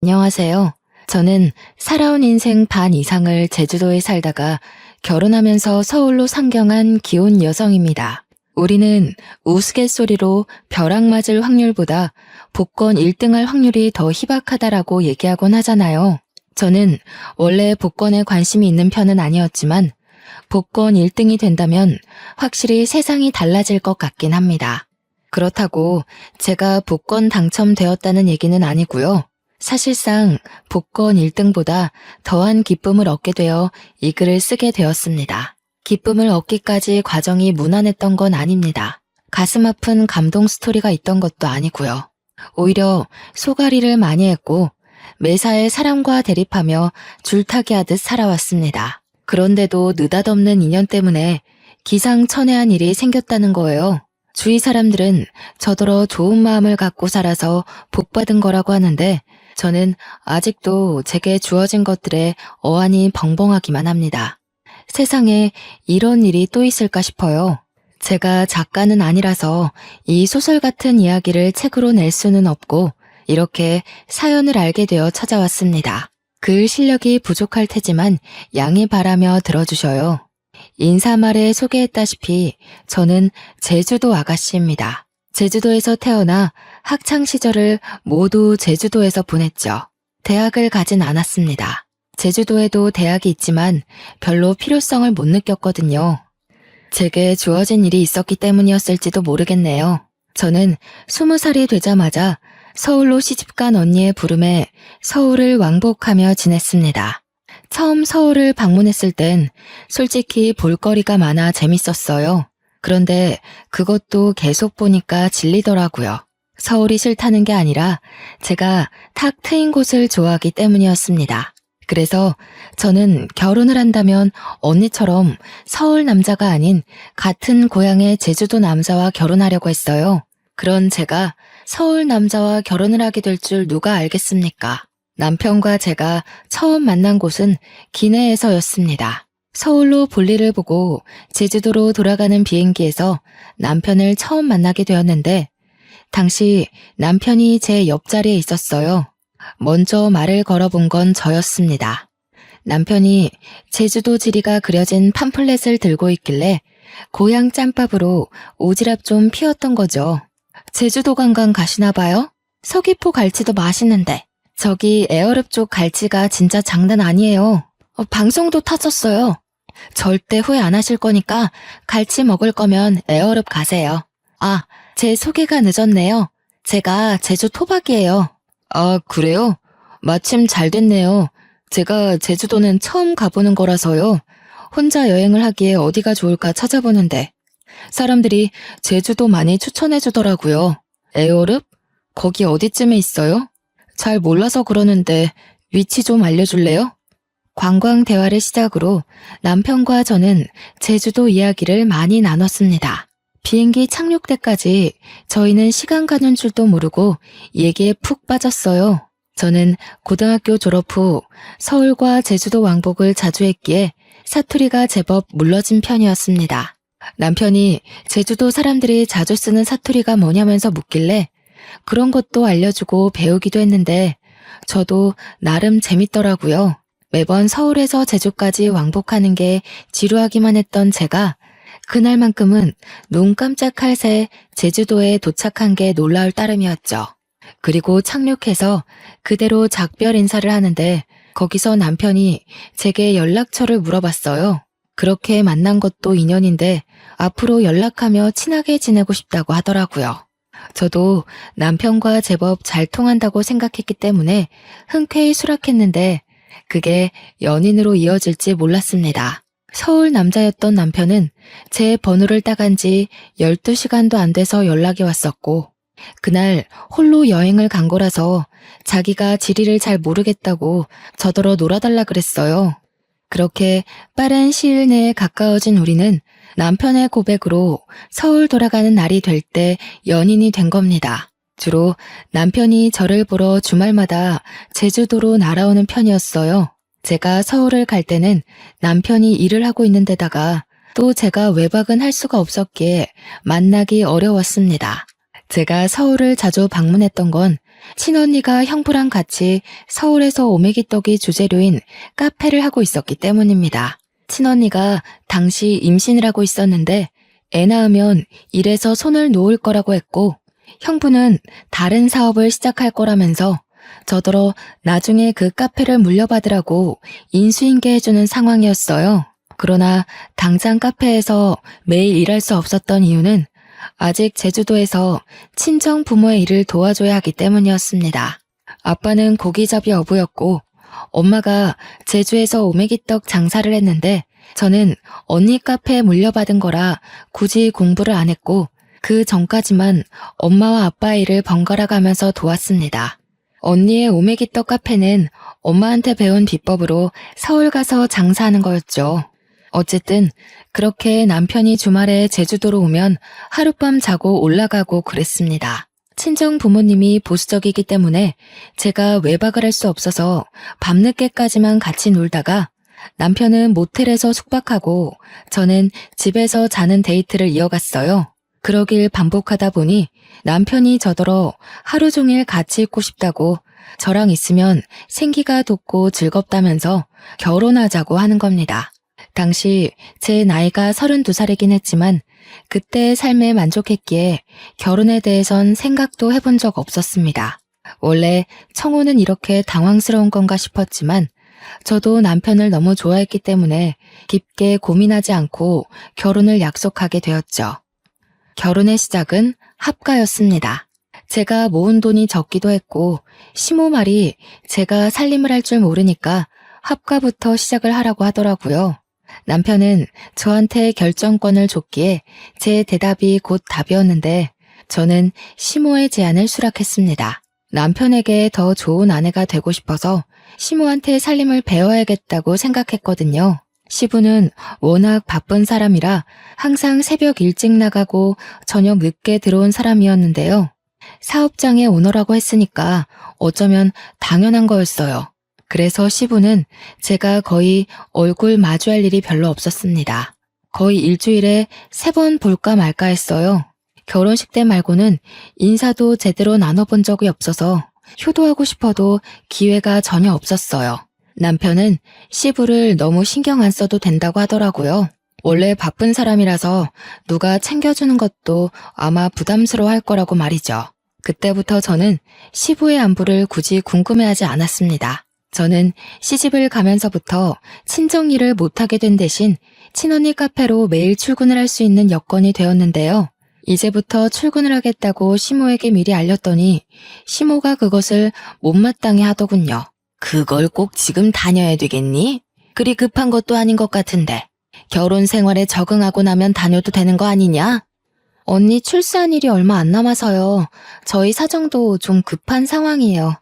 안녕하세요. 저는 살아온 인생 반 이상을 제주도에 살다가 결혼하면서 서울로 상경한 기혼 여성입니다. 우리는 우스갯소리로 벼락 맞을 확률보다 복권 1등할 확률이 더 희박하다라고 얘기하곤 하잖아요. 저는 원래 복권에 관심이 있는 편은 아니었지만 복권 1등이 된다면 확실히 세상이 달라질 것 같긴 합니다. 그렇다고 제가 복권 당첨되었다는 얘기는 아니고요. 사실상 복권 1등보다 더한 기쁨을 얻게 되어 이 글을 쓰게 되었습니다. 기쁨을 얻기까지 과정이 무난했던 건 아닙니다. 가슴 아픈 감동 스토리가 있던 것도 아니고요. 오히려 소가리를 많이 했고 매사에 사람과 대립하며 줄타기 하듯 살아왔습니다. 그런데도 느닷없는 인연 때문에 기상천외한 일이 생겼다는 거예요. 주위 사람들은 저더러 좋은 마음을 갖고 살아서 복받은 거라고 하는데 저는 아직도 제게 주어진 것들에 어안이 벙벙하기만 합니다. 세상에 이런 일이 또 있을까 싶어요. 제가 작가는 아니라서 이 소설 같은 이야기를 책으로 낼 수는 없고 이렇게 사연을 알게 되어 찾아왔습니다. 글 실력이 부족할 테지만 양해 바라며 들어주셔요. 인사말에 소개했다시피 저는 제주도 아가씨입니다. 제주도에서 태어나 학창 시절을 모두 제주도에서 보냈죠. 대학을 가진 않았습니다. 제주도에도 대학이 있지만 별로 필요성을 못 느꼈거든요. 제게 주어진 일이 있었기 때문이었을지도 모르겠네요. 저는 20살이 되자마자 서울로 시집간 언니의 부름에 서울을 왕복하며 지냈습니다. 처음 서울을 방문했을 땐 솔직히 볼거리가 많아 재밌었어요. 그런데 그것도 계속 보니까 질리더라고요. 서울이 싫다는 게 아니라 제가 탁 트인 곳을 좋아하기 때문이었습니다. 그래서 저는 결혼을 한다면 언니처럼 서울 남자가 아닌 같은 고향의 제주도 남자와 결혼하려고 했어요. 그런 제가 서울 남자와 결혼을 하게 될 줄 누가 알겠습니까? 남편과 제가 처음 만난 곳은 기내에서였습니다. 서울로 볼일을 보고 제주도로 돌아가는 비행기에서 남편을 처음 만나게 되었는데 당시 남편이 제 옆자리에 있었어요. 먼저 말을 걸어본 건 저였습니다. 남편이 제주도 지리가 그려진 팜플렛을 들고 있길래 고향 짬밥으로 오지랖 좀 피웠던 거죠. 제주도 관광 가시나 봐요? 서귀포 갈치도 맛있는데 저기 에어랩 쪽 갈치가 진짜 장난 아니에요. 방송도 타졌어요. 절대 후회 안 하실 거니까 갈치 먹을 거면 에어랩 가세요. 아, 제 소개가 늦었네요. 제가 제주 토박이에요. 아, 그래요? 마침 잘 됐네요. 제가 제주도는 처음 가보는 거라서요. 혼자 여행을 하기에 어디가 좋을까 찾아보는데 사람들이 제주도 많이 추천해 주더라고요. 에어랩? 거기 어디쯤에 있어요? 잘 몰라서 그러는데 위치 좀 알려줄래요? 관광 대화를 시작으로 남편과 저는 제주도 이야기를 많이 나눴습니다. 비행기 착륙 때까지 저희는 시간 가는 줄도 모르고 얘기에 푹 빠졌어요. 저는 고등학교 졸업 후 서울과 제주도 왕복을 자주 했기에 사투리가 제법 물러진 편이었습니다. 남편이 제주도 사람들이 자주 쓰는 사투리가 뭐냐면서 묻길래 그런 것도 알려주고 배우기도 했는데 저도 나름 재밌더라고요. 매번 서울에서 제주까지 왕복하는 게 지루하기만 했던 제가 그날만큼은 눈 깜짝할 새 제주도에 도착한 게 놀라울 따름이었죠. 그리고 착륙해서 그대로 작별 인사를 하는데 거기서 남편이 제게 연락처를 물어봤어요. 그렇게 만난 것도 인연인데 앞으로 연락하며 친하게 지내고 싶다고 하더라고요. 저도 남편과 제법 잘 통한다고 생각했기 때문에 흔쾌히 수락했는데 그게 연인으로 이어질지 몰랐습니다. 서울 남자였던 남편은 제 번호를 따간 지 12시간도 안 돼서 연락이 왔었고 그날 홀로 여행을 간 거라서 자기가 지리를 잘 모르겠다고 저더러 놀아달라 그랬어요. 그렇게 빠른 시일 내에 가까워진 우리는 남편의 고백으로 서울 돌아가는 날이 될 때 연인이 된 겁니다. 주로 남편이 저를 보러 주말마다 제주도로 날아오는 편이었어요. 제가 서울을 갈 때는 남편이 일을 하고 있는 데다가 또 제가 외박은 할 수가 없었기에 만나기 어려웠습니다. 제가 서울을 자주 방문했던 건 친언니가 형부랑 같이 서울에서 오메기떡이 주재료인 카페를 하고 있었기 때문입니다. 친언니가 당시 임신을 하고 있었는데 애 낳으면 일에서 손을 놓을 거라고 했고, 형부는 다른 사업을 시작할 거라면서 저더러 나중에 그 카페를 물려받으라고 인수인계 해주는 상황이었어요. 그러나 당장 카페에서 매일 일할 수 없었던 이유는 아직 제주도에서 친정 부모의 일을 도와줘야 하기 때문이었습니다. 아빠는 고기잡이 어부였고 엄마가 제주에서 오메기떡 장사를 했는데 저는 언니 카페에 물려받은 거라 굳이 공부를 안 했고 그 전까지만 엄마와 아빠의 일을 번갈아 가면서 도왔습니다. 언니의 오메기떡 카페는 엄마한테 배운 비법으로 서울 가서 장사하는 거였죠. 어쨌든 그렇게 남편이 주말에 제주도로 오면 하룻밤 자고 올라가고 그랬습니다. 친정 부모님이 보수적이기 때문에 제가 외박을 할 수 없어서 밤늦게까지만 같이 놀다가 남편은 모텔에서 숙박하고 저는 집에서 자는 데이트를 이어갔어요. 그러길 반복하다 보니 남편이 저더러 하루 종일 같이 있고 싶다고 저랑 있으면 생기가 돋고 즐겁다면서 결혼하자고 하는 겁니다. 당시 제 나이가 32살이긴 했지만 그때의 삶에 만족했기에 결혼에 대해선 생각도 해본 적 없었습니다. 원래 청혼은 이렇게 당황스러운 건가 싶었지만 저도 남편을 너무 좋아했기 때문에 깊게 고민하지 않고 결혼을 약속하게 되었죠. 결혼의 시작은 합가였습니다. 제가 모은 돈이 적기도 했고 시모 말이 제가 살림을 할 줄 모르니까 합가부터 시작을 하라고 하더라고요. 남편은 저한테 결정권을 줬기에 제 대답이 곧 답이었는데 저는 시모의 제안을 수락했습니다. 남편에게 더 좋은 아내가 되고 싶어서 시모한테 살림을 배워야겠다고 생각했거든요. 시부는 워낙 바쁜 사람이라 항상 새벽 일찍 나가고 저녁 늦게 들어온 사람이었는데요. 사업장의 오너라고 했으니까 어쩌면 당연한 거였어요. 그래서 시부는 제가 거의 얼굴 마주할 일이 별로 없었습니다. 거의 일주일에 3번 볼까 말까 했어요. 결혼식 때 말고는 인사도 제대로 나눠본 적이 없어서 효도하고 싶어도 기회가 전혀 없었어요. 남편은 시부를 너무 신경 안 써도 된다고 하더라고요. 원래 바쁜 사람이라서 누가 챙겨주는 것도 아마 부담스러워 할 거라고 말이죠. 그때부터 저는 시부의 안부를 굳이 궁금해하지 않았습니다. 저는 시집을 가면서부터 친정 일을 못하게 된 대신 친언니 카페로 매일 출근을 할 수 있는 여건이 되었는데요. 이제부터 출근을 하겠다고 시모에게 미리 알렸더니 시모가 그것을 못마땅해 하더군요. 그걸 꼭 지금 다녀야 되겠니? 그리 급한 것도 아닌 것 같은데. 결혼 생활에 적응하고 나면 다녀도 되는 거 아니냐? 언니 출산 일이 얼마 안 남아서요. 저희 사정도 좀 급한 상황이에요.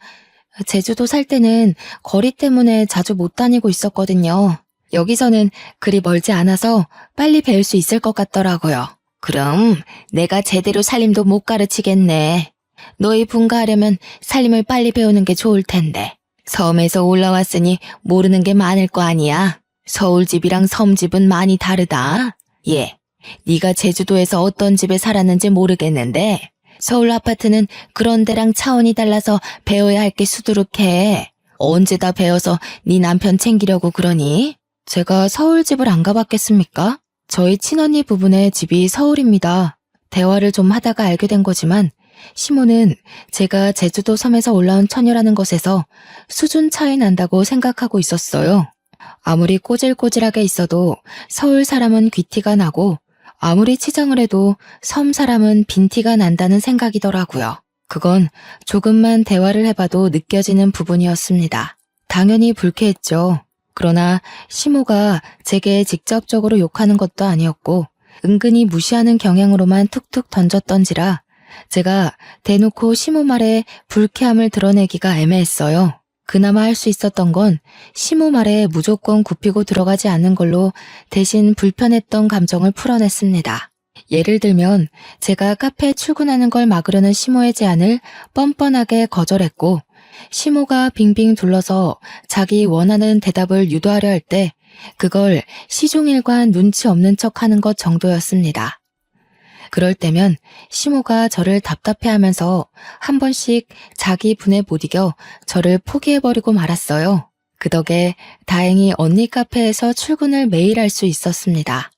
제주도 살 때는 거리 때문에 자주 못 다니고 있었거든요. 여기서는 그리 멀지 않아서 빨리 배울 수 있을 것 같더라고요. 그럼 내가 제대로 살림도 못 가르치겠네. 너희 분가하려면 살림을 빨리 배우는 게 좋을 텐데. 섬에서 올라왔으니 모르는 게 많을 거 아니야. 서울집이랑 섬집은 많이 다르다. 예, 네가 제주도에서 어떤 집에 살았는지 모르겠는데 서울 아파트는 그런 데랑 차원이 달라서 배워야 할 게 수두룩해. 언제 다 배워서 네 남편 챙기려고 그러니? 제가 서울집을 안 가봤겠습니까? 저희 친언니 부부네 집이 서울입니다. 대화를 좀 하다가 알게 된 거지만 시모는 제가 제주도 섬에서 올라온 처녀라는 것에서 수준 차이 난다고 생각하고 있었어요. 아무리 꼬질꼬질하게 있어도 서울 사람은 귀티가 나고 아무리 치장을 해도 섬 사람은 빈티가 난다는 생각이더라고요. 그건 조금만 대화를 해봐도 느껴지는 부분이었습니다. 당연히 불쾌했죠. 그러나 시모가 제게 직접적으로 욕하는 것도 아니었고 은근히 무시하는 경향으로만 툭툭 던졌던지라 제가 대놓고 시모 말에 불쾌함을 드러내기가 애매했어요. 그나마 할 수 있었던 건 시모 말에 무조건 굽히고 들어가지 않는 걸로 대신 불편했던 감정을 풀어냈습니다. 예를 들면 제가 카페에 출근하는 걸 막으려는 시모의 제안을 뻔뻔하게 거절했고 시모가 빙빙 둘러서 자기 원하는 대답을 유도하려 할 때 그걸 시종일관 눈치 없는 척하는 것 정도였습니다. 그럴 때면 시모가 저를 답답해하면서 한 번씩 자기 분에 못 이겨 저를 포기해버리고 말았어요. 그 덕에 다행히 언니 카페에서 출근을 매일 할 수 있었습니다.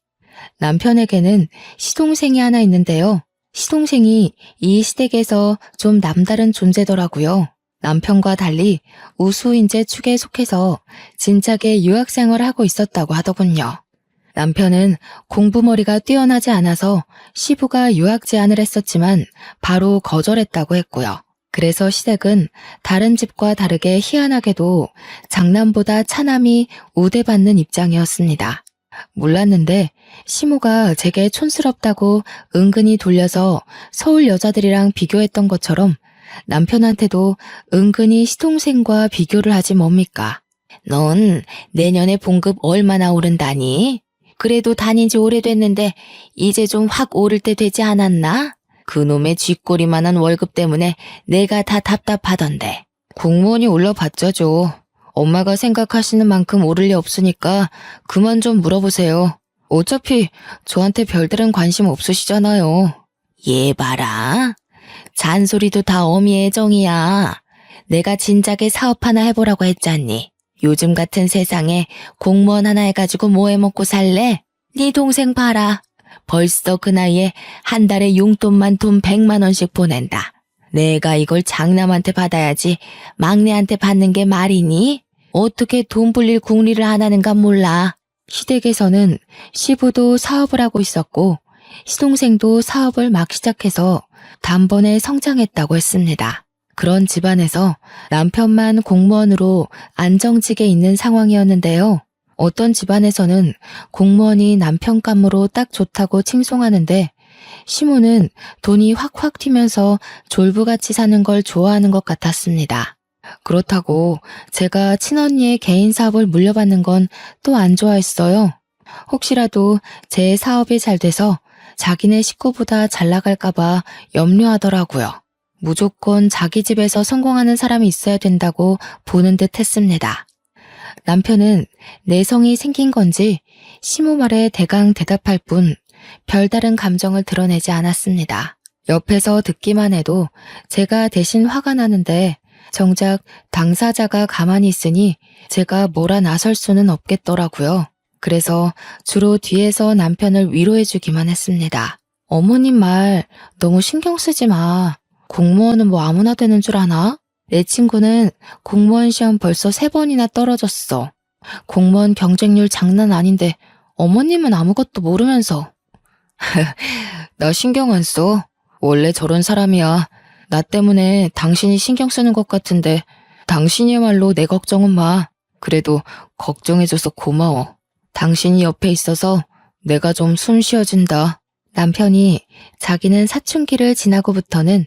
남편에게는 시동생이 하나 있는데요. 시동생이 이 시댁에서 좀 남다른 존재더라고요. 남편과 달리 우수인재 축에 속해서 진작에 유학생활을 하고 있었다고 하더군요. 남편은 공부머리가 뛰어나지 않아서 시부가 유학 제안을 했었지만 바로 거절했다고 했고요. 그래서 시댁은 다른 집과 다르게 희한하게도 장남보다 차남이 우대받는 입장이었습니다. 몰랐는데 시모가 제게 촌스럽다고 은근히 돌려서 서울 여자들이랑 비교했던 것처럼 남편한테도 은근히 시동생과 비교를 하지 뭡니까? 넌 내년에 봉급 얼마나 오른다니? 그래도 다닌 지 오래됐는데 이제 좀 확 오를 때 되지 않았나? 그놈의 쥐꼬리만한 월급 때문에 내가 다 답답하던데. 공무원이 올라봤자죠. 엄마가 생각하시는 만큼 오를 리 없으니까 그만 좀 물어보세요. 어차피 저한테 별다른 관심 없으시잖아요. 얘 봐라. 잔소리도 다 어미의 정이야. 내가 진작에 사업 하나 해보라고 했잖니. 요즘 같은 세상에 공무원 하나 해가지고 뭐 해먹고 살래? 네 동생 봐라. 벌써 그 나이에 한 달에 용돈만 돈 100만 원씩 보낸다. 내가 이걸 장남한테 받아야지 막내한테 받는 게 말이니? 어떻게 돈 불릴 궁리를 안 하는가 몰라. 시댁에서는 시부도 사업을 하고 있었고 시동생도 사업을 막 시작해서 단번에 성장했다고 했습니다. 그런 집안에서 남편만 공무원으로 안정직에 있는 상황이었는데요. 어떤 집안에서는 공무원이 남편 감으로 딱 좋다고 칭송하는데 시모는 돈이 확확 튀면서 졸부같이 사는 걸 좋아하는 것 같았습니다. 그렇다고 제가 친언니의 개인 사업을 물려받는 건 또 안 좋아했어요. 혹시라도 제 사업이 잘 돼서 자기네 식구보다 잘 나갈까봐 염려하더라고요. 무조건 자기 집에서 성공하는 사람이 있어야 된다고 보는 듯 했습니다. 남편은 내성이 생긴 건지 시모 말에 대강 대답할 뿐 별다른 감정을 드러내지 않았습니다. 옆에서 듣기만 해도 제가 대신 화가 나는데 정작 당사자가 가만히 있으니 제가 뭐라 나설 수는 없겠더라고요. 그래서 주로 뒤에서 남편을 위로해주기만 했습니다. 어머님 말 너무 신경 쓰지 마. 공무원은 뭐 아무나 되는 줄 아나? 내 친구는 공무원 시험 벌써 3번이나 떨어졌어. 공무원 경쟁률 장난 아닌데 어머님은 아무것도 모르면서. 나 신경 안 써. 원래 저런 사람이야. 나 때문에 당신이 신경 쓰는 것 같은데 당신이야말로 내 걱정은 마. 그래도 걱정해줘서 고마워. 당신이 옆에 있어서 내가 좀 숨 쉬어진다. 남편이 자기는 사춘기를 지나고부터는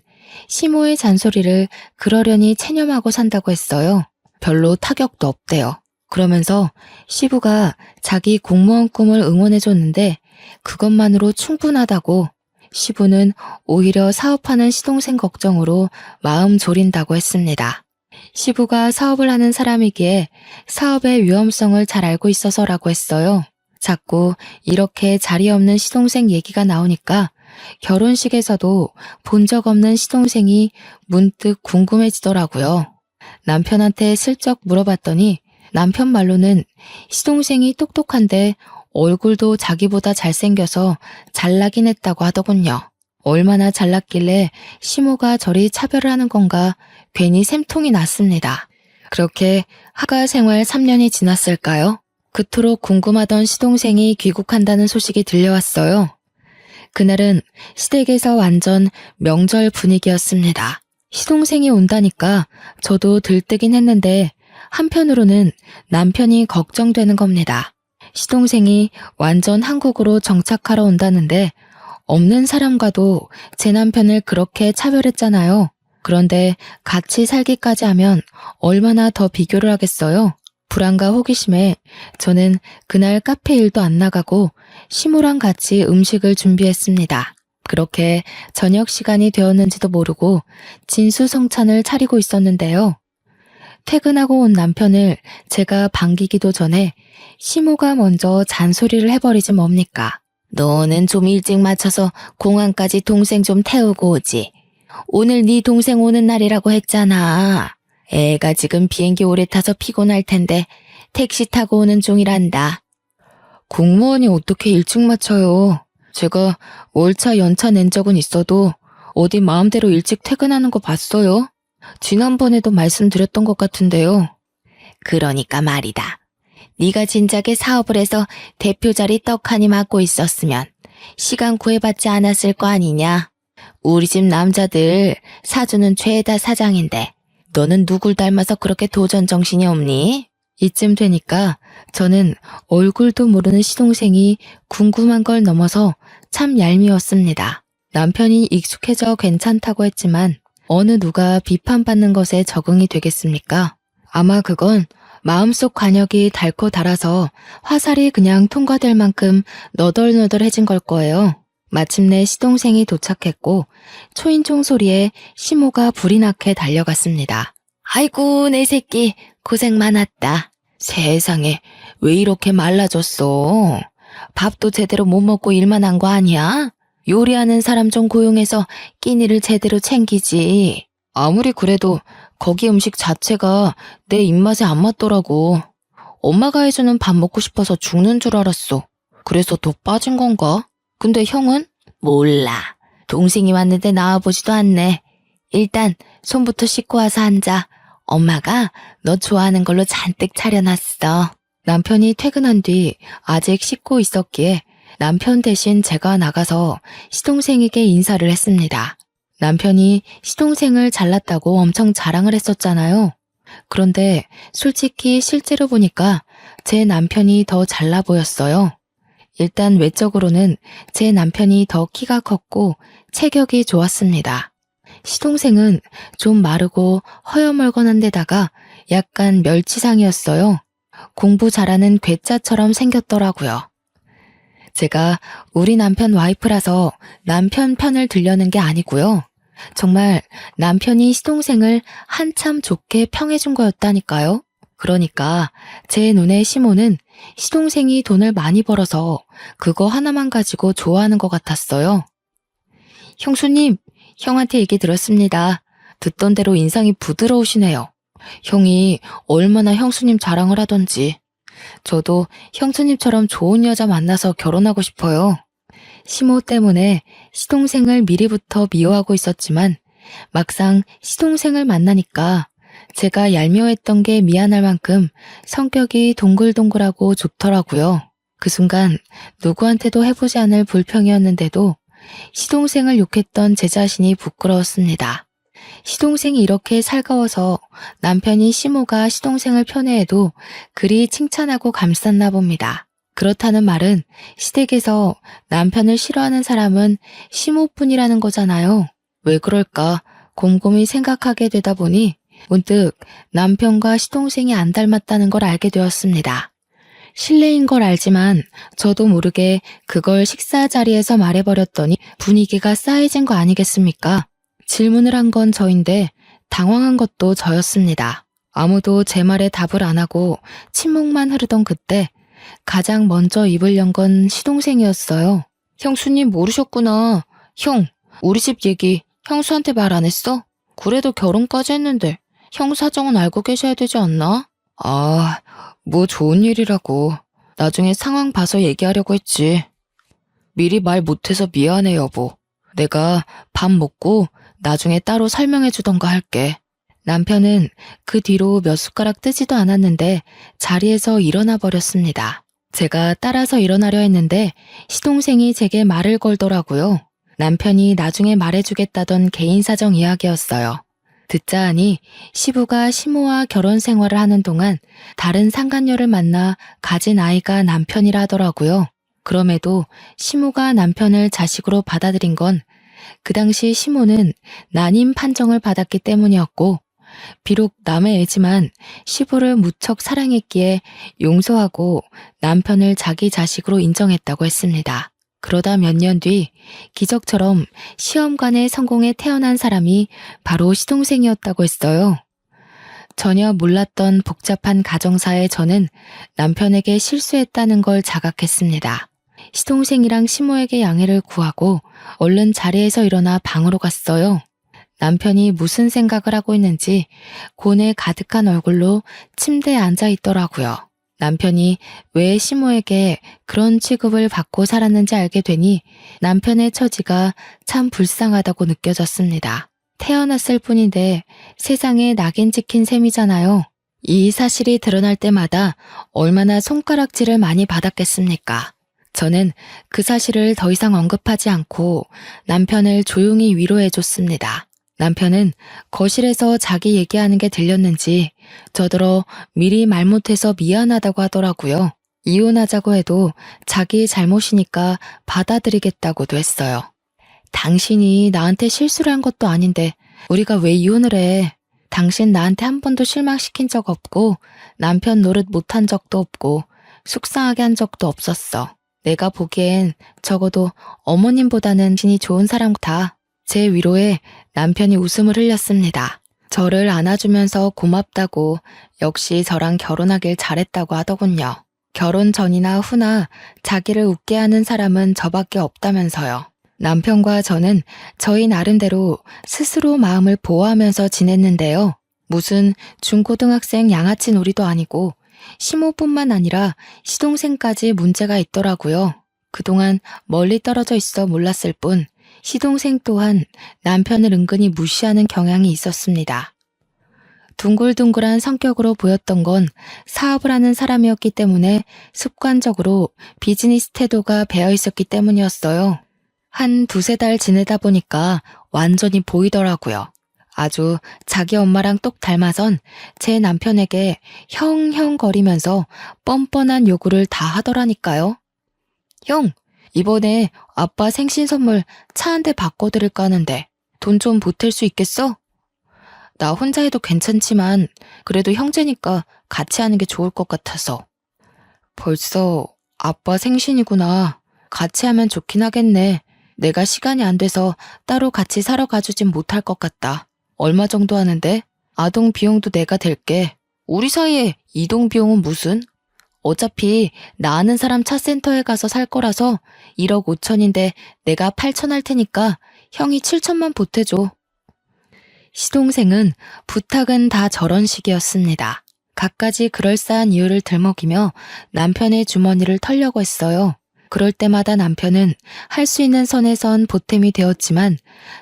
시모의 잔소리를 그러려니 체념하고 산다고 했어요. 별로 타격도 없대요. 그러면서 시부가 자기 공무원 꿈을 응원해줬는데 그것만으로 충분하다고 시부는 오히려 사업하는 시동생 걱정으로 마음 졸인다고 했습니다. 시부가 사업을 하는 사람이기에 사업의 위험성을 잘 알고 있어서라고 했어요. 자꾸 이렇게 자리 없는 시동생 얘기가 나오니까 결혼식에서도 본 적 없는 시동생이 문득 궁금해지더라고요. 남편한테 슬쩍 물어봤더니 남편 말로는 시동생이 똑똑한데 얼굴도 자기보다 잘생겨서 잘나긴 했다고 하더군요. 얼마나 잘났길래 시모가 저리 차별을 하는 건가 괜히 샘통이 났습니다. 그렇게 하가 생활 3년이 지났을까요? 그토록 궁금하던 시동생이 귀국한다는 소식이 들려왔어요. 그날은 시댁에서 완전 명절 분위기였습니다. 시동생이 온다니까 저도 들뜨긴 했는데 한편으로는 남편이 걱정되는 겁니다. 시동생이 완전 한국으로 정착하러 온다는데 없는 사람과도 제 남편을 그렇게 차별했잖아요. 그런데 같이 살기까지 하면 얼마나 더 비교를 하겠어요? 불안과 호기심에 저는 그날 카페 일도 안 나가고 시모랑 같이 음식을 준비했습니다. 그렇게 저녁 시간이 되었는지도 모르고 진수성찬을 차리고 있었는데요. 퇴근하고 온 남편을 제가 반기기도 전에 시모가 먼저 잔소리를 해버리지 뭡니까? 너는 좀 일찍 맞춰서 공항까지 동생 좀 태우고 오지. 오늘 네 동생 오는 날이라고 했잖아. 애가 지금 비행기 오래 타서 피곤할 텐데 택시 타고 오는 중이란다. 공무원이 어떻게 일찍 맞춰요? 제가 월차 연차 낸 적은 있어도 어디 마음대로 일찍 퇴근하는 거 봤어요? 지난번에도 말씀드렸던 것 같은데요. 그러니까 말이다. 네가 진작에 사업을 해서 대표 자리 떡하니 맡고 있었으면 시간 구애받지 않았을 거 아니냐. 우리 집 남자들 사주는 죄다 사장인데 너는 누굴 닮아서 그렇게 도전 정신이 없니? 이쯤 되니까 저는 얼굴도 모르는 시동생이 궁금한 걸 넘어서 참 얄미웠습니다. 남편이 익숙해져 괜찮다고 했지만 어느 누가 비판받는 것에 적응이 되겠습니까? 아마 그건 마음속 관역이 닳고 닳아서 화살이 그냥 통과될 만큼 너덜너덜해진 걸 거예요. 마침내 시동생이 도착했고 초인종 소리에 시모가 불이 나게 달려갔습니다. 아이고 내 새끼 고생 많았다. 세상에 왜 이렇게 말라졌어? 밥도 제대로 못 먹고 일만 한 거 아니야? 요리하는 사람 좀 고용해서 끼니를 제대로 챙기지. 아무리 그래도 거기 음식 자체가 내 입맛에 안 맞더라고. 엄마가 해주는 밥 먹고 싶어서 죽는 줄 알았어. 그래서 더 빠진 건가? 근데 형은? 몰라. 동생이 왔는데 나와보지도 않네. 일단 손부터 씻고 와서 앉아. 엄마가 너 좋아하는 걸로 잔뜩 차려놨어. 남편이 퇴근한 뒤 아직 씻고 있었기에 남편 대신 제가 나가서 시동생에게 인사를 했습니다. 남편이 시동생을 잘났다고 엄청 자랑을 했었잖아요. 그런데 솔직히 실제로 보니까 제 남편이 더 잘나 보였어요. 일단 외적으로는 제 남편이 더 키가 컸고 체격이 좋았습니다. 시동생은 좀 마르고 허여멀건한 데다가 약간 멸치상이었어요. 공부 잘하는 괴짜처럼 생겼더라고요. 제가 우리 남편 와이프라서 남편 편을 들려는 게 아니고요. 정말 남편이 시동생을 한참 좋게 평해준 거였다니까요. 그러니까 제 눈에 시모는 시동생이 돈을 많이 벌어서 그거 하나만 가지고 좋아하는 것 같았어요. 형수님, 형한테 얘기 들었습니다. 듣던 대로 인상이 부드러우시네요. 형이 얼마나 형수님 자랑을 하던지. 저도 형수님처럼 좋은 여자 만나서 결혼하고 싶어요. 시모 때문에 시동생을 미리부터 미워하고 있었지만 막상 시동생을 만나니까 제가 얄미워했던 게 미안할 만큼 성격이 동글동글하고 좋더라고요. 그 순간 누구한테도 해보지 않을 불평이었는데도 시동생을 욕했던 제 자신이 부끄러웠습니다. 시동생이 이렇게 살가워서 남편이 시모가 시동생을 편애해도 그리 칭찬하고 감쌌나 봅니다. 그렇다는 말은 시댁에서 남편을 싫어하는 사람은 시모뿐이라는 거잖아요. 왜 그럴까 곰곰이 생각하게 되다 보니 문득 남편과 시동생이 안 닮았다는 걸 알게 되었습니다. 실례인 걸 알지만 저도 모르게 그걸 식사 자리에서 말해버렸더니 분위기가 싸해진 거 아니겠습니까? 질문을 한 건 저인데 당황한 것도 저였습니다. 아무도 제 말에 답을 안 하고 침묵만 흐르던 그때 가장 먼저 입을 연 건 시동생이었어요. 형수님 모르셨구나. 형, 우리 집 얘기 형수한테 말 안 했어? 그래도 결혼까지 했는데 형 사정은 알고 계셔야 되지 않나? 아, 뭐 좋은 일이라고. 나중에 상황 봐서 얘기하려고 했지. 미리 말 못해서 미안해 여보. 내가 밥 먹고 나중에 따로 설명해 주던가 할게. 남편은 그 뒤로 몇 숟가락 뜨지도 않았는데 자리에서 일어나 버렸습니다. 제가 따라서 일어나려 했는데 시동생이 제게 말을 걸더라고요. 남편이 나중에 말해주겠다던 개인 사정 이야기였어요. 듣자 하니 시부가 시모와 결혼 생활을 하는 동안 다른 상간녀를 만나 가진 아이가 남편이라 하더라고요. 그럼에도 시모가 남편을 자식으로 받아들인 건 그 당시 시모는 난임 판정을 받았기 때문이었고 비록 남의 애지만 시부를 무척 사랑했기에 용서하고 남편을 자기 자식으로 인정했다고 했습니다. 그러다 몇 년 뒤 기적처럼 시험관에 성공해 태어난 사람이 바로 시동생이었다고 했어요. 전혀 몰랐던 복잡한 가정사에 저는 남편에게 실수했다는 걸 자각했습니다. 시동생이랑 시모에게 양해를 구하고 얼른 자리에서 일어나 방으로 갔어요. 남편이 무슨 생각을 하고 있는지 고뇌 가득한 얼굴로 침대에 앉아 있더라고요. 남편이 왜 시모에게 그런 취급을 받고 살았는지 알게 되니 남편의 처지가 참 불쌍하다고 느껴졌습니다. 태어났을 뿐인데 세상에 낙인 찍힌 셈이잖아요. 이 사실이 드러날 때마다 얼마나 손가락질을 많이 받았겠습니까? 저는 그 사실을 더 이상 언급하지 않고 남편을 조용히 위로해줬습니다. 남편은 거실에서 자기 얘기하는 게 들렸는지 저더러 미리 말 못해서 미안하다고 하더라고요. 이혼하자고 해도 자기 잘못이니까 받아들이겠다고도 했어요. 당신이 나한테 실수를 한 것도 아닌데 우리가 왜 이혼을 해? 당신 나한테 한 번도 실망시킨 적 없고 남편 노릇 못한 적도 없고 속상하게 한 적도 없었어. 내가 보기엔 적어도 어머님보다는 진이 좋은 사람 같아. 제 위로에 남편이 웃음을 흘렸습니다. 저를 안아주면서 고맙다고 역시 저랑 결혼하길 잘했다고 하더군요. 결혼 전이나 후나 자기를 웃게 하는 사람은 저밖에 없다면서요. 남편과 저는 저희 나름대로 스스로 마음을 보호하면서 지냈는데요. 무슨 중고등학생 양아치 놀이도 아니고 시모뿐만 아니라 시동생까지 문제가 있더라고요. 그동안 멀리 떨어져 있어 몰랐을 뿐 시동생 또한 남편을 은근히 무시하는 경향이 있었습니다. 둥글둥글한 성격으로 보였던 건 사업을 하는 사람이었기 때문에 습관적으로 비즈니스 태도가 배어 있었기 때문이었어요. 한 두세 달 지내다 보니까 완전히 보이더라고요. 아주 자기 엄마랑 똑 닮아선 제 남편에게 형형거리면서 뻔뻔한 요구를 다 하더라니까요. 형, 이번에 아빠 생신 선물 차 한 대 바꿔드릴까 하는데 돈 좀 보탤 수 있겠어? 나 혼자 해도 괜찮지만 그래도 형제니까 같이 하는 게 좋을 것 같아서. 벌써 아빠 생신이구나. 같이 하면 좋긴 하겠네. 내가 시간이 안 돼서 따로 같이 사러 가주진 못할 것 같다. 얼마 정도 하는데? 아동 비용도 내가 댈게. 우리 사이에 이동 비용은 무슨? 어차피 나 아는 사람 차센터에 가서 살 거라서 1억 5천인데 내가 8천 할 테니까 형이 7천만 보태줘. 시동생은 부탁은 다 저런 식이었습니다. 갖가지 그럴싸한 이유를 들먹이며 남편의 주머니를 털려고 했어요. 그럴 때마다 남편은 할 수 있는 선에선 보탬이 되었지만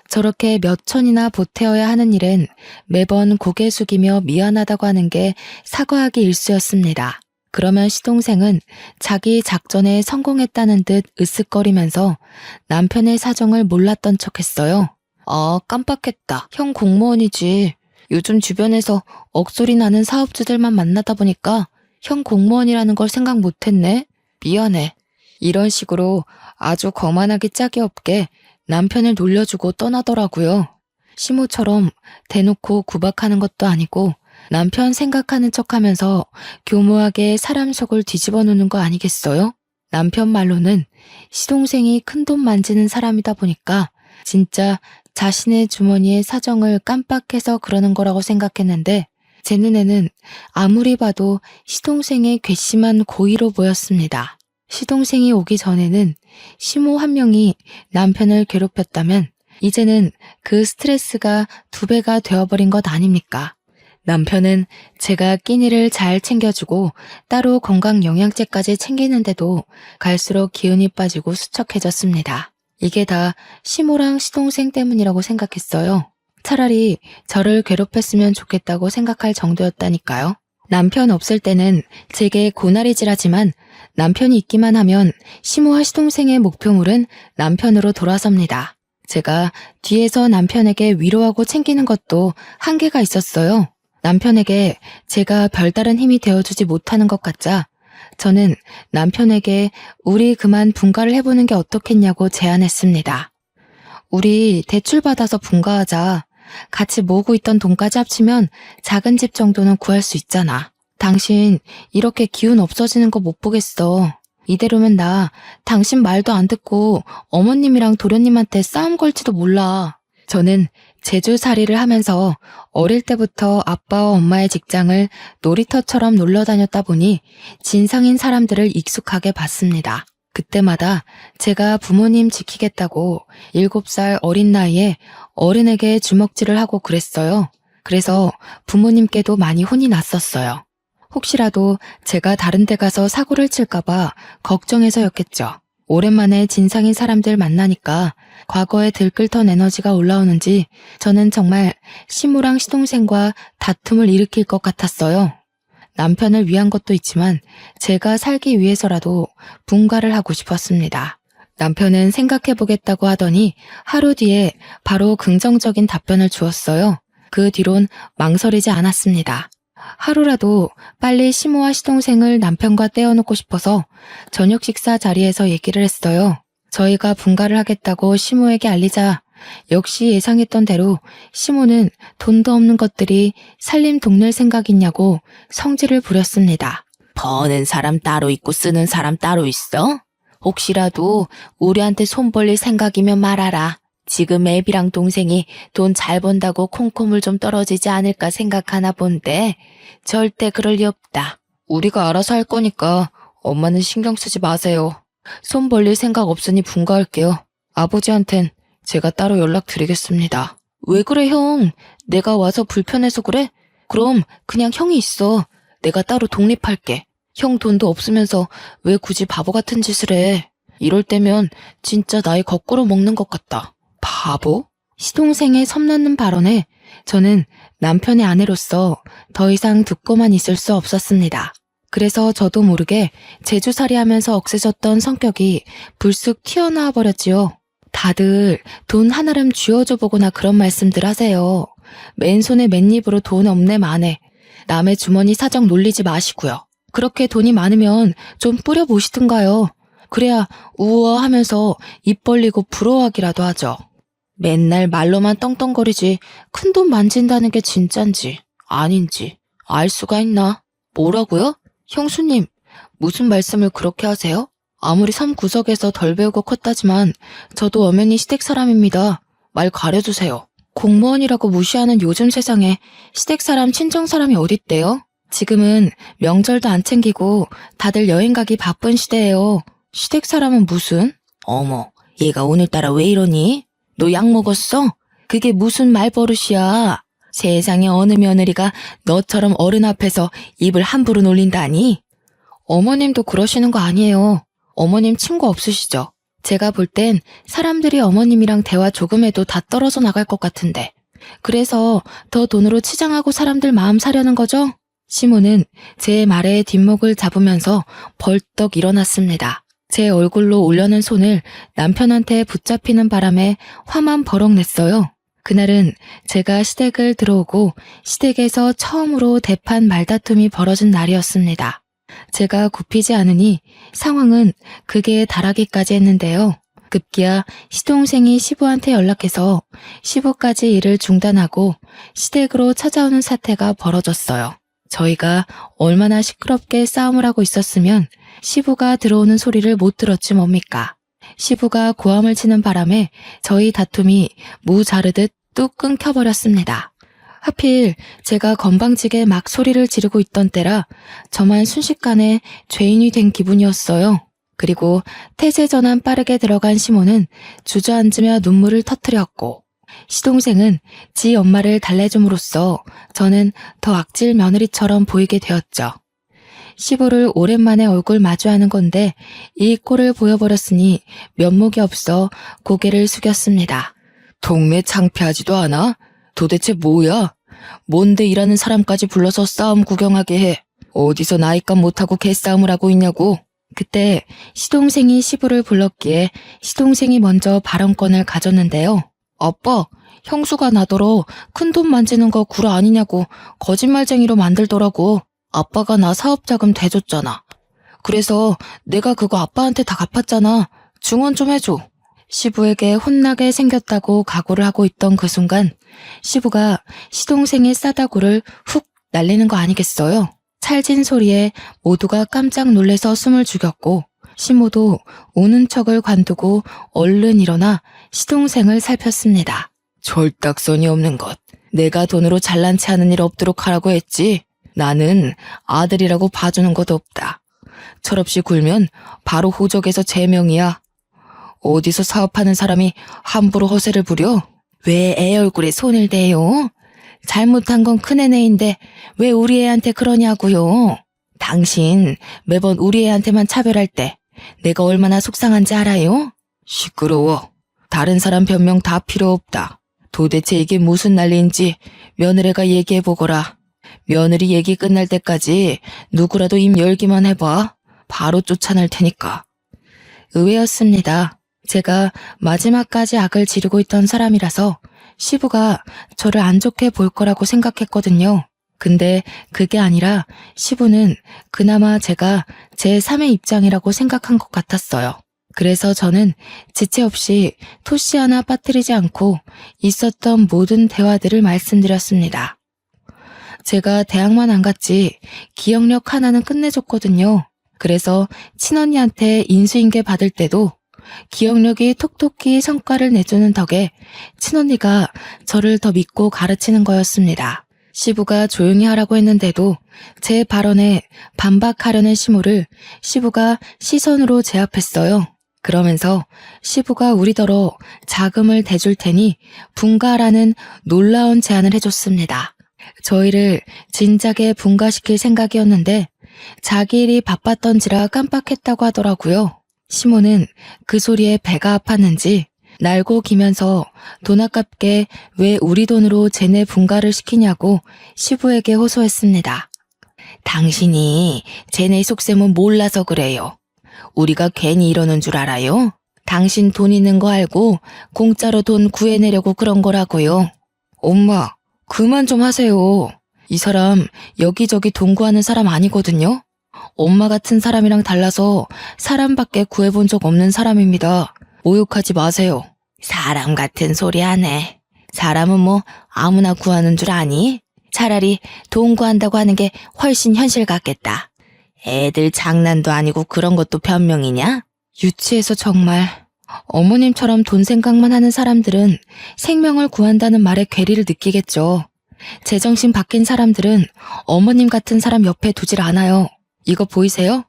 저렇게 몇 천이나 보태어야 하는 일은 매번 고개 숙이며 미안하다고 하는 게 사과하기 일쑤였습니다. 그러면 시동생은 자기 작전에 성공했다는 듯 으쓱거리면서 남편의 사정을 몰랐던 척했어요. 아, 깜빡했다. 형 공무원이지. 요즘 주변에서 억소리 나는 사업주들만 만나다 보니까 형 공무원이라는 걸 생각 못했네. 미안해. 이런 식으로 아주 거만하기 짝이 없게 남편을 놀려주고 떠나더라고요. 시모처럼 대놓고 구박하는 것도 아니고 남편 생각하는 척하면서 교묘하게 사람 속을 뒤집어 놓는 거 아니겠어요? 남편 말로는 시동생이 큰돈 만지는 사람이다 보니까 진짜 자신의 주머니의 사정을 깜빡해서 그러는 거라고 생각했는데 제 눈에는 아무리 봐도 시동생의 괘씸한 고의로 보였습니다. 시동생이 오기 전에는 시모 한 명이 남편을 괴롭혔다면 이제는 그 스트레스가 2배가 되어버린 것 아닙니까? 남편은 제가 끼니를 잘 챙겨주고 따로 건강영양제까지 챙기는데도 갈수록 기운이 빠지고 수척해졌습니다. 이게 다 시모랑 시동생 때문이라고 생각했어요. 차라리 저를 괴롭혔으면 좋겠다고 생각할 정도였다니까요. 남편 없을 때는 제게 고나리질하지만 남편이 있기만 하면 시모와 시동생의 목표물은 남편으로 돌아섭니다. 제가 뒤에서 남편에게 위로하고 챙기는 것도 한계가 있었어요. 남편에게 제가 별다른 힘이 되어주지 못하는 것 같자 저는 남편에게 우리 그만 분가를 해보는 게 어떻겠냐고 제안했습니다. 우리 대출 받아서 분가하자. 같이 모으고 있던 돈까지 합치면 작은 집 정도는 구할 수 있잖아. 당신 이렇게 기운 없어지는 거 못 보겠어. 이대로면 나 당신 말도 안 듣고 어머님이랑 도련님한테 싸움 걸지도 몰라. 저는 제주살이를 하면서 어릴 때부터 아빠와 엄마의 직장을 놀이터처럼 놀러 다녔다 보니 진상인 사람들을 익숙하게 봤습니다. 그때마다 제가 부모님 지키겠다고 7살 어린 나이에 어른에게 주먹질을 하고 그랬어요. 그래서 부모님께도 많이 혼이 났었어요. 혹시라도 제가 다른 데 가서 사고를 칠까봐 걱정해서였겠죠. 오랜만에 진상인 사람들 만나니까 과거에 들끓던 에너지가 올라오는지 저는 정말 시무랑 시동생과 다툼을 일으킬 것 같았어요. 남편을 위한 것도 있지만 제가 살기 위해서라도 분가를 하고 싶었습니다. 남편은 생각해보겠다고 하더니 하루 뒤에 바로 긍정적인 답변을 주었어요. 그 뒤론 망설이지 않았습니다. 하루라도 빨리 시모와 시동생을 남편과 떼어놓고 싶어서 저녁 식사 자리에서 얘기를 했어요. 저희가 분가를 하겠다고 시모에게 알리자 역시 예상했던 대로 시모는 돈도 없는 것들이 살림 동낼 생각 있냐고 성질을 부렸습니다. 버는 사람 따로 있고 쓰는 사람 따로 있어? 혹시라도 우리한테 손 벌릴 생각이면 말하라. 지금 애비랑 동생이 돈 잘 번다고 콩고물 좀 떨어지지 않을까 생각하나 본데 절대 그럴 리 없다. 우리가 알아서 할 거니까 엄마는 신경 쓰지 마세요. 손 벌릴 생각 없으니 분가할게요. 아버지한텐 제가 따로 연락드리겠습니다. 왜 그래 형? 내가 와서 불편해서 그래? 그럼 그냥 형이 있어. 내가 따로 독립할게. 형 돈도 없으면서 왜 굳이 바보 같은 짓을 해? 이럴 때면 진짜 나이 거꾸로 먹는 것 같다. 바보? 시동생의 섬나는 발언에 저는 남편의 아내로서 더 이상 듣고만 있을 수 없었습니다. 그래서 저도 모르게 제주살이 하면서 억세졌던 성격이 불쑥 튀어나와 버렸지요. 다들 돈 하나름 쥐어줘 보거나 그런 말씀들 하세요. 맨손에 맨입으로 돈 없네 마네. 남의 주머니 사정 놀리지 마시고요. 그렇게 돈이 많으면 좀 뿌려보시든가요. 그래야 우아하면서 입 벌리고 부러워하기라도 하죠. 맨날 말로만 떵떵거리지 큰돈 만진다는 게 진짠지 아닌지 알 수가 있나? 뭐라고요? 형수님, 무슨 말씀을 그렇게 하세요? 아무리 섬 구석에서 덜 배우고 컸다지만 저도 엄연히 시댁 사람입니다. 말 가려주세요. 공무원이라고 무시하는 요즘 세상에 시댁 사람 친정 사람이 어딨대요? 지금은 명절도 안 챙기고 다들 여행 가기 바쁜 시대예요. 시댁 사람은 무슨? 어머, 얘가 오늘따라 왜 이러니? 너 약 먹었어? 그게 무슨 말버릇이야? 세상에 어느 며느리가 너처럼 어른 앞에서 입을 함부로 놀린다니? 어머님도 그러시는 거 아니에요. 어머님 친구 없으시죠? 제가 볼 땐 사람들이 어머님이랑 대화 조금 해도 다 떨어져 나갈 것 같은데. 그래서 더 돈으로 치장하고 사람들 마음 사려는 거죠? 시모는 제 말에 뒷목을 잡으면서 벌떡 일어났습니다. 제 얼굴로 올려는 손을 남편한테 붙잡히는 바람에 화만 버럭 냈어요. 그날은 제가 시댁을 들어오고 시댁에서 처음으로 대판 말다툼이 벌어진 날이었습니다. 제가 굽히지 않으니 상황은 극에 달하기까지 했는데요. 급기야 시동생이 시부한테 연락해서 시부까지 일을 중단하고 시댁으로 찾아오는 사태가 벌어졌어요. 저희가 얼마나 시끄럽게 싸움을 하고 있었으면 시부가 들어오는 소리를 못 들었지 뭡니까. 시부가 고함을 치는 바람에 저희 다툼이 무 자르듯 뚝 끊겨버렸습니다. 하필 제가 건방지게 막 소리를 지르고 있던 때라 저만 순식간에 죄인이 된 기분이었어요. 그리고 태세 전환 빠르게 들어간 시모는 주저앉으며 눈물을 터뜨렸고 시동생은 지 엄마를 달래줌으로써 저는 더 악질 며느리처럼 보이게 되었죠. 시부를 오랜만에 얼굴 마주하는 건데 이 꼴을 보여버렸으니 면목이 없어 고개를 숙였습니다. 동네 창피하지도 않아? 도대체 뭐야? 뭔데 일하는 사람까지 불러서 싸움 구경하게 해? 어디서 나이값 못하고 개싸움을 하고 있냐고? 그때 시동생이 시부를 불렀기에 시동생이 먼저 발언권을 가졌는데요. 아빠, 형수가 나더러 큰돈 만지는 거 구라 아니냐고 거짓말쟁이로 만들더라고. 아빠가 나 사업자금 대줬잖아. 그래서 내가 그거 아빠한테 다 갚았잖아. 증언 좀 해줘. 시부에게 혼나게 생겼다고 각오를 하고 있던 그 순간 시부가 시동생의 싸다구를 훅 날리는 거 아니겠어요? 찰진 소리에 모두가 깜짝 놀래서 숨을 죽였고 시모도 우는 척을 관두고 얼른 일어나 시동생을 살폈습니다. 절딱선이 없는 것. 내가 돈으로 잘난 체 하는 일 없도록 하라고 했지. 나는 아들이라고 봐주는 것도 없다. 철없이 굴면 바로 호적에서 제명이야. 어디서 사업하는 사람이 함부로 허세를 부려? 왜 애 얼굴에 손을 대요? 잘못한 건 큰애네인데 왜 우리 애한테 그러냐고요? 당신 매번 우리 애한테만 차별할 때 내가 얼마나 속상한지 알아요? 시끄러워. 다른 사람 변명 다 필요 없다. 도대체 이게 무슨 난리인지 며느리가 얘기해보거라. 며느리 얘기 끝날 때까지 누구라도 입 열기만 해봐. 바로 쫓아낼 테니까. 의외였습니다. 제가 마지막까지 악을 지르고 있던 사람이라서 시부가 저를 안 좋게 볼 거라고 생각했거든요. 근데 그게 아니라 시부는 그나마 제가 제3의 입장이라고 생각한 것 같았어요. 그래서 저는 지체 없이 토시 하나 빠뜨리지 않고 있었던 모든 대화들을 말씀드렸습니다. 제가 대학만 안 갔지 기억력 하나는 끝내줬거든요. 그래서 친언니한테 인수인계 받을 때도 기억력이 톡톡히 성과를 내주는 덕에 친언니가 저를 더 믿고 가르치는 거였습니다. 시부가 조용히 하라고 했는데도 제 발언에 반박하려는 시모를 시부가 시선으로 제압했어요. 그러면서 시부가 우리더러 자금을 대줄 테니 분가라는 놀라운 제안을 해줬습니다. 저희를 진작에 분가시킬 생각이었는데 자기 일이 바빴던지라 깜빡했다고 하더라고요. 시모는 그 소리에 배가 아팠는지 날고 기면서 돈 아깝게 왜 우리 돈으로 쟤네 분가를 시키냐고 시부에게 호소했습니다. 당신이 쟤네 속셈은 몰라서 그래요. 우리가 괜히 이러는 줄 알아요? 당신 돈 있는 거 알고 공짜로 돈 구해내려고 그런 거라고요. 엄마, 그만 좀 하세요. 이 사람 여기저기 돈 구하는 사람 아니거든요. 엄마 같은 사람이랑 달라서 사람밖에 구해본 적 없는 사람입니다. 모욕하지 마세요. 사람 같은 소리 하네. 사람은 뭐 아무나 구하는 줄 아니? 차라리 돈 구한다고 하는 게 훨씬 현실 같겠다. 애들 장난도 아니고 그런 것도 변명이냐? 유치해서 정말. 어머님처럼 돈 생각만 하는 사람들은 생명을 구한다는 말에 괴리를 느끼겠죠. 제정신 바뀐 사람들은 어머님 같은 사람 옆에 두질 않아요. 이거 보이세요?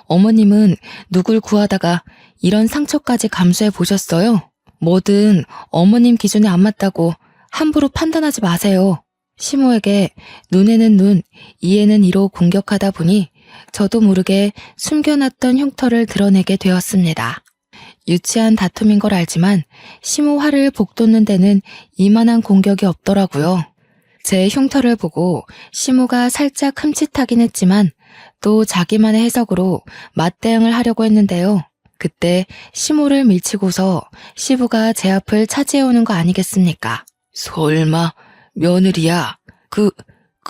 어머님은 누굴 구하다가 이런 상처까지 감수해 보셨어요? 뭐든 어머님 기준에 안 맞다고 함부로 판단하지 마세요. 시모에게 눈에는 눈, 이에는 이로 공격하다 보니 저도 모르게 숨겨놨던 흉터를 드러내게 되었습니다. 유치한 다툼인 걸 알지만 시모 화를 복돋는 데는 이만한 공격이 없더라고요. 제 흉터를 보고 시모가 살짝 흠칫하긴 했지만 또 자기만의 해석으로 맞대응을 하려고 했는데요. 그때 시모를 밀치고서 시부가 제 앞을 차지해오는 거 아니겠습니까? 설마 며느리야? 그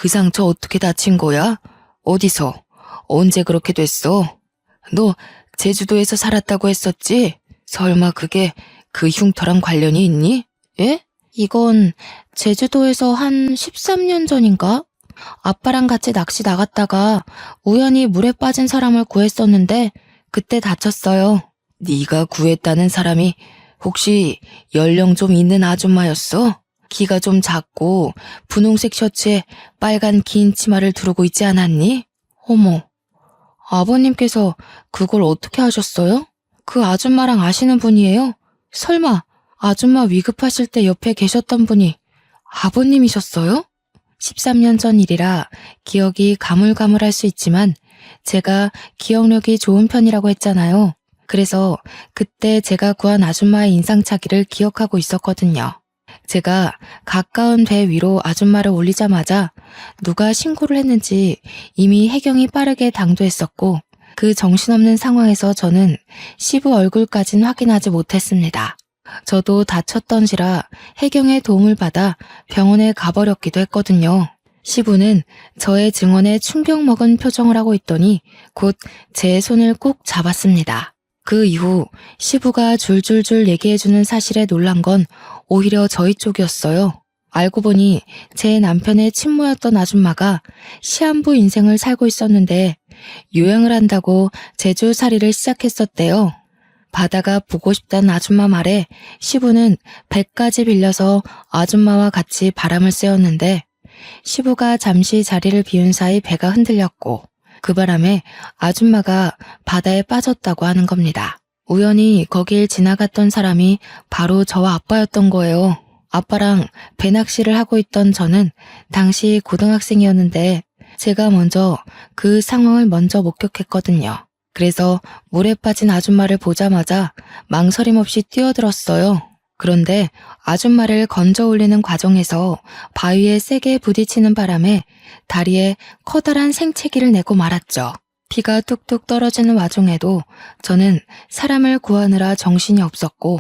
상처 어떻게 다친 거야? 어디서? 언제 그렇게 됐어? 너 제주도에서 살았다고 했었지? 설마 그게 그 흉터랑 관련이 있니? 예? 이건 제주도에서 한 13년 전인가? 아빠랑 같이 낚시 나갔다가 우연히 물에 빠진 사람을 구했었는데 그때 다쳤어요. 네가 구했다는 사람이 혹시 연령 좀 있는 아줌마였어? 키가 좀 작고 분홍색 셔츠에 빨간 긴 치마를 두르고 있지 않았니? 어머, 아버님께서 그걸 어떻게 하셨어요? 그 아줌마랑 아시는 분이에요? 설마 아줌마 위급하실 때 옆에 계셨던 분이 아버님이셨어요? 13년 전 일이라 기억이 가물가물할 수 있지만 제가 기억력이 좋은 편이라고 했잖아요. 그래서 그때 제가 구한 아줌마의 인상착의를 기억하고 있었거든요. 제가 가까운 배 위로 아줌마를 올리자마자 누가 신고를 했는지 이미 해경이 빠르게 당도했었고 그 정신없는 상황에서 저는 시부 얼굴까진 확인하지 못했습니다. 저도 다쳤던지라 해경의 도움을 받아 병원에 가버렸기도 했거든요. 시부는 저의 증언에 충격 먹은 표정을 하고 있더니 곧 제 손을 꼭 잡았습니다. 그 이후 시부가 줄줄줄 얘기해주는 사실에 놀란 건 오히려 저희 쪽이었어요. 알고 보니 제 남편의 친모였던 아줌마가 시한부 인생을 살고 있었는데 유행을 한다고 제주살이를 시작했었대요. 바다가 보고 싶다는 아줌마 말에 시부는 배까지 빌려서 아줌마와 같이 바람을 쐬었는데 시부가 잠시 자리를 비운 사이 배가 흔들렸고 그 바람에 아줌마가 바다에 빠졌다고 하는 겁니다. 우연히 거길 지나갔던 사람이 바로 저와 아빠였던 거예요. 아빠랑 배낚시를 하고 있던 저는 당시 고등학생이었는데 제가 먼저 그 상황을 먼저 목격했거든요. 그래서 물에 빠진 아줌마를 보자마자 망설임 없이 뛰어들었어요. 그런데 아줌마를 건져 올리는 과정에서 바위에 세게 부딪히는 바람에 다리에 커다란 생채기를 내고 말았죠. 피가 뚝뚝 떨어지는 와중에도 저는 사람을 구하느라 정신이 없었고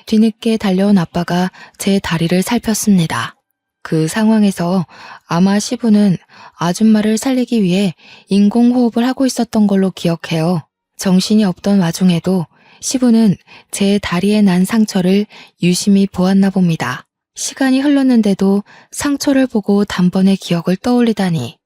뒤늦게 달려온 아빠가 제 다리를 살폈습니다. 그 상황에서 아마 시부는 아줌마를 살리기 위해 인공호흡을 하고 있었던 걸로 기억해요. 정신이 없던 와중에도 시부는 제 다리에 난 상처를 유심히 보았나 봅니다. 시간이 흘렀는데도 상처를 보고 단번에 기억을 떠올리다니.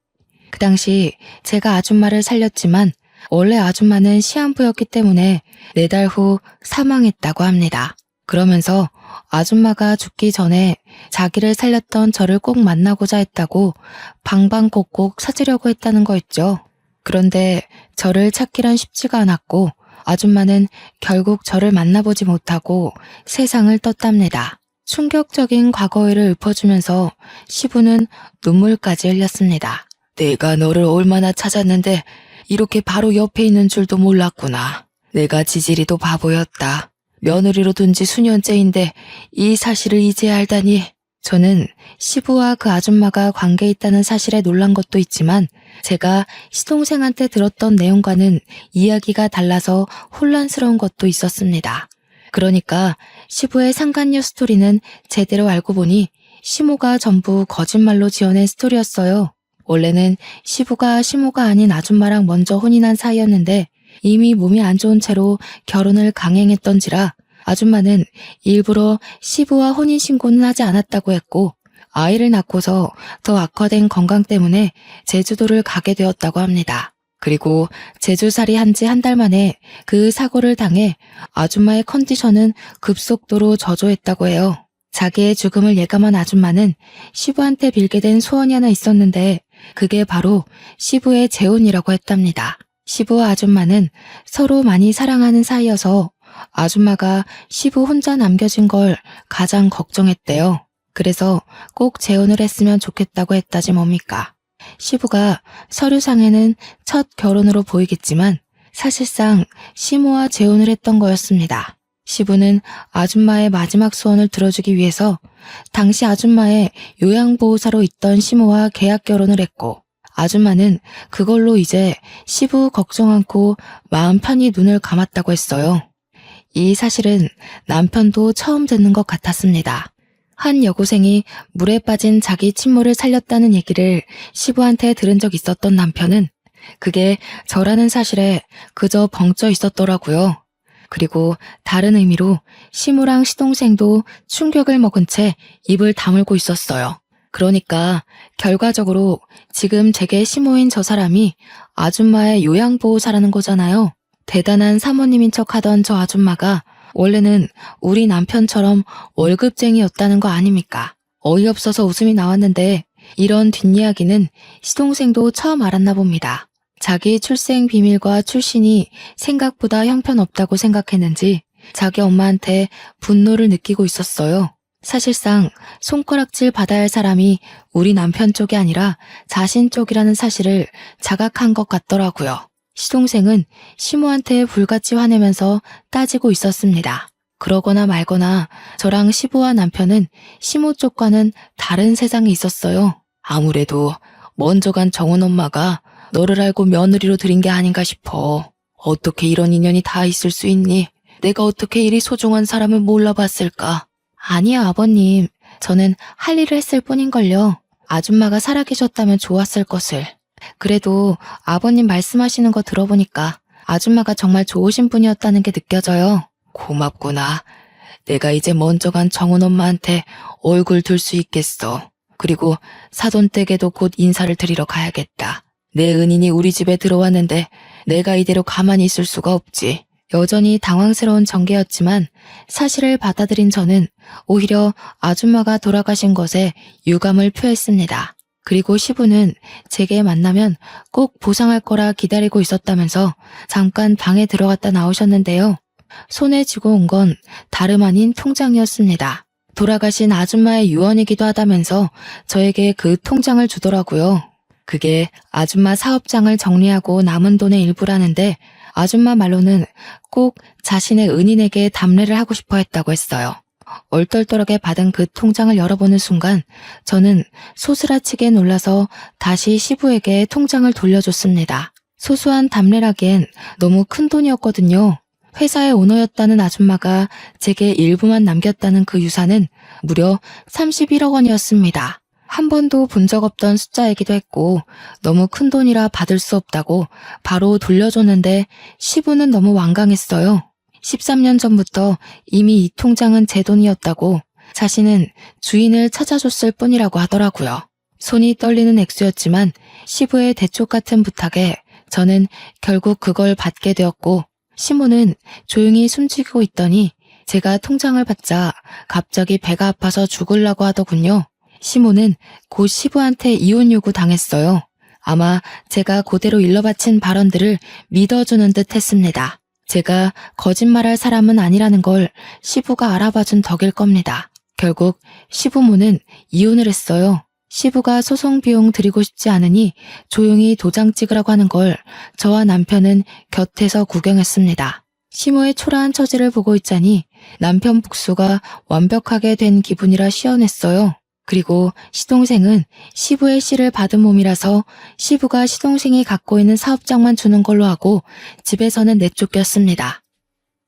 그 당시 제가 아줌마를 살렸지만 원래 아줌마는 시한부였기 때문에 4달 후 사망했다고 합니다. 그러면서 아줌마가 죽기 전에 자기를 살렸던 저를 꼭 만나고자 했다고 방방곡곡 찾으려고 했다는 거였죠. 그런데 저를 찾기란 쉽지가 않았고 아줌마는 결국 저를 만나보지 못하고 세상을 떴답니다. 충격적인 과거를 읊어주면서 시부는 눈물까지 흘렸습니다. 내가 너를 얼마나 찾았는데 이렇게 바로 옆에 있는 줄도 몰랐구나. 내가 지질이도 바보였다. 며느리로 둔 지 수년째인데 이 사실을 이제 알다니. 저는 시부와 그 아줌마가 관계 있다는 사실에 놀란 것도 있지만 제가 시동생한테 들었던 내용과는 이야기가 달라서 혼란스러운 것도 있었습니다. 그러니까 시부의 상간녀 스토리는 제대로 알고 보니 시모가 전부 거짓말로 지어낸 스토리였어요. 원래는 시부가 시모가 아닌 아줌마랑 먼저 혼인한 사이였는데 이미 몸이 안 좋은 채로 결혼을 강행했던지라 아줌마는 일부러 시부와 혼인신고는 하지 않았다고 했고 아이를 낳고서 더 악화된 건강 때문에 제주도를 가게 되었다고 합니다. 그리고 제주살이 한 지 한 달 만에 그 사고를 당해 아줌마의 컨디션은 급속도로 저조했다고 해요. 자기의 죽음을 예감한 아줌마는 시부한테 빌게 된 소원이 하나 있었는데 그게 바로 시부의 재혼이라고 했답니다. 시부와 아줌마는 서로 많이 사랑하는 사이여서 아줌마가 시부 혼자 남겨진 걸 가장 걱정했대요. 그래서 꼭 재혼을 했으면 좋겠다고 했다지 뭡니까. 시부가 서류상에는 첫 결혼으로 보이겠지만 사실상 시모와 재혼을 했던 거였습니다. 시부는 아줌마의 마지막 소원을 들어주기 위해서 당시 아줌마의 요양보호사로 있던 시모와 계약 결혼을 했고 아줌마는 그걸로 이제 시부 걱정 않고 마음 편히 눈을 감았다고 했어요. 이 사실은 남편도 처음 듣는 것 같았습니다. 한 여고생이 물에 빠진 자기 친모를 살렸다는 얘기를 시부한테 들은 적 있었던 남편은 그게 저라는 사실에 그저 벙쪄 있었더라고요. 그리고 다른 의미로 시모랑 시동생도 충격을 먹은 채 입을 다물고 있었어요. 그러니까 결과적으로 지금 제게 시모인 저 사람이 아줌마의 요양보호사라는 거잖아요. 대단한 사모님인 척 하던 저 아줌마가 원래는 우리 남편처럼 월급쟁이였다는 거 아닙니까? 어이없어서 웃음이 나왔는데 이런 뒷이야기는 시동생도 처음 알았나 봅니다. 자기 출생 비밀과 출신이 생각보다 형편없다고 생각했는지 자기 엄마한테 분노를 느끼고 있었어요. 사실상 손가락질 받아야 할 사람이 우리 남편 쪽이 아니라 자신 쪽이라는 사실을 자각한 것 같더라고요. 시동생은 시모한테 불같이 화내면서 따지고 있었습니다. 그러거나 말거나 저랑 시부와 남편은 시모 쪽과는 다른 세상에 있었어요. 아무래도 먼저 간 정은 엄마가 너를 알고 며느리로 들인 게 아닌가 싶어. 어떻게 이런 인연이 다 있을 수 있니? 내가 어떻게 이리 소중한 사람을 몰라봤을까? 아니요, 아버님. 저는 할 일을 했을 뿐인걸요. 아줌마가 살아계셨다면 좋았을 것을. 그래도 아버님 말씀하시는 거 들어보니까 아줌마가 정말 좋으신 분이었다는 게 느껴져요. 고맙구나. 내가 이제 먼저 간 정은 엄마한테 얼굴 들 수 있겠어. 그리고 사돈댁에도 곧 인사를 드리러 가야겠다. 내 은인이 우리 집에 들어왔는데 내가 이대로 가만히 있을 수가 없지. 여전히 당황스러운 전개였지만 사실을 받아들인 저는 오히려 아줌마가 돌아가신 것에 유감을 표했습니다. 그리고 시부는 제게 만나면 꼭 보상할 거라 기다리고 있었다면서 잠깐 방에 들어갔다 나오셨는데요. 손에 쥐고 온 건 다름 아닌 통장이었습니다. 돌아가신 아줌마의 유언이기도 하다면서 저에게 그 통장을 주더라고요. 그게 아줌마 사업장을 정리하고 남은 돈의 일부라는데 아줌마 말로는 꼭 자신의 은인에게 답례를 하고 싶어 했다고 했어요. 얼떨떨하게 받은 그 통장을 열어보는 순간 저는 소스라치게 놀라서 다시 시부에게 통장을 돌려줬습니다. 소소한 답례라기엔 너무 큰 돈이었거든요. 회사의 오너였다는 아줌마가 제게 일부만 남겼다는 그 유산은 무려 31억 원이었습니다. 한 번도 본 적 없던 숫자이기도 했고 너무 큰 돈이라 받을 수 없다고 바로 돌려줬는데 시부는 너무 완강했어요. 13년 전부터 이미 이 통장은 제 돈이었다고 자신은 주인을 찾아줬을 뿐이라고 하더라고요. 손이 떨리는 액수였지만 시부의 대쪽 같은 부탁에 저는 결국 그걸 받게 되었고 시모는 조용히 숨죽이고 있더니 제가 통장을 받자 갑자기 배가 아파서 죽으려고 하더군요. 시모는 곧 시부한테 이혼 요구 당했어요. 아마 제가 그대로 일러바친 발언들을 믿어주는 듯 했습니다. 제가 거짓말할 사람은 아니라는 걸 시부가 알아봐준 덕일 겁니다. 결국 시부모는 이혼을 했어요. 시부가 소송 비용 드리고 싶지 않으니 조용히 도장 찍으라고 하는 걸 저와 남편은 곁에서 구경했습니다. 시모의 초라한 처지를 보고 있자니 남편 복수가 완벽하게 된 기분이라 시원했어요. 그리고 시동생은 시부의 씨를 받은 몸이라서 시부가 시동생이 갖고 있는 사업장만 주는 걸로 하고 집에서는 내쫓겼습니다.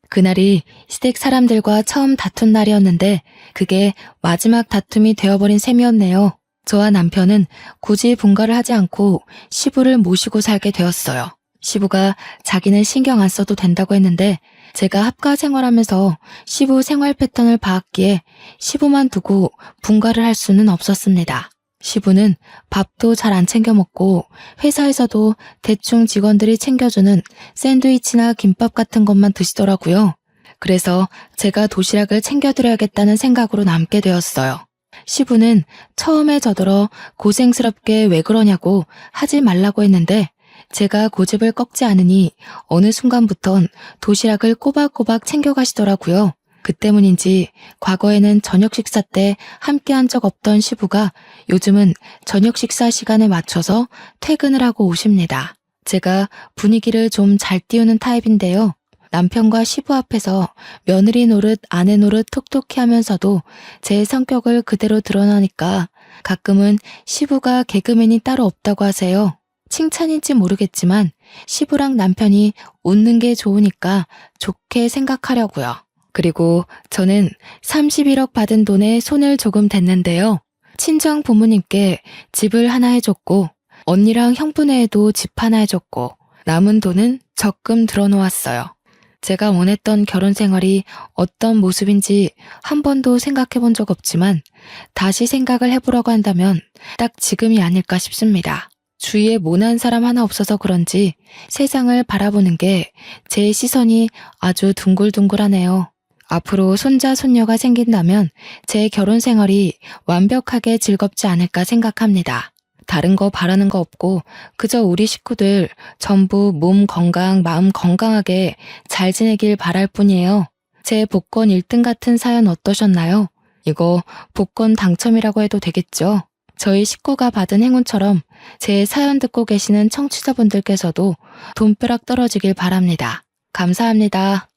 그날이 시댁 사람들과 처음 다툰 날이었는데 그게 마지막 다툼이 되어버린 셈이었네요. 저와 남편은 굳이 분가를 하지 않고 시부를 모시고 살게 되었어요. 시부가 자기는 신경 안 써도 된다고 했는데 제가 합가 생활하면서 시부 생활 패턴을 봐왔기에 시부만 두고 분가를 할 수는 없었습니다. 시부는 밥도 잘 안 챙겨 먹고 회사에서도 대충 직원들이 챙겨주는 샌드위치나 김밥 같은 것만 드시더라고요. 그래서 제가 도시락을 챙겨드려야겠다는 생각으로 남게 되었어요. 시부는 처음에 저더러 고생스럽게 왜 그러냐고 하지 말라고 했는데 제가 고집을 꺾지 않으니 어느 순간부턴 도시락을 꼬박꼬박 챙겨가시더라고요. 그 때문인지 과거에는 저녁 식사 때 함께한 적 없던 시부가 요즘은 저녁 식사 시간에 맞춰서 퇴근을 하고 오십니다. 제가 분위기를 좀 잘 띄우는 타입인데요. 남편과 시부 앞에서 며느리 노릇 아내 노릇 톡톡히 하면서도 제 성격을 그대로 드러나니까 가끔은 시부가 개그맨이 따로 없다고 하세요. 칭찬인지 모르겠지만 시부랑 남편이 웃는 게 좋으니까 좋게 생각하려고요. 그리고 저는 31억 받은 돈에 손을 조금 댔는데요. 친정 부모님께 집을 하나 해줬고 언니랑 형부네에도 집 하나 해줬고 남은 돈은 적금 들어놓았어요. 제가 원했던 결혼 생활이 어떤 모습인지 한 번도 생각해 본 적 없지만 다시 생각을 해보려고 한다면 딱 지금이 아닐까 싶습니다. 주위에 모난 사람 하나 없어서 그런지 세상을 바라보는 게 제 시선이 아주 둥글둥글하네요. 앞으로 손자 손녀가 생긴다면 제 결혼 생활이 완벽하게 즐겁지 않을까 생각합니다. 다른 거 바라는 거 없고 그저 우리 식구들 전부 몸 건강, 마음 건강하게 잘 지내길 바랄 뿐이에요. 제 복권 1등 같은 사연 어떠셨나요? 이거 복권 당첨이라고 해도 되겠죠? 저희 식구가 받은 행운처럼 제 사연 듣고 계시는 청취자분들께서도 돈벼락 떨어지길 바랍니다. 감사합니다.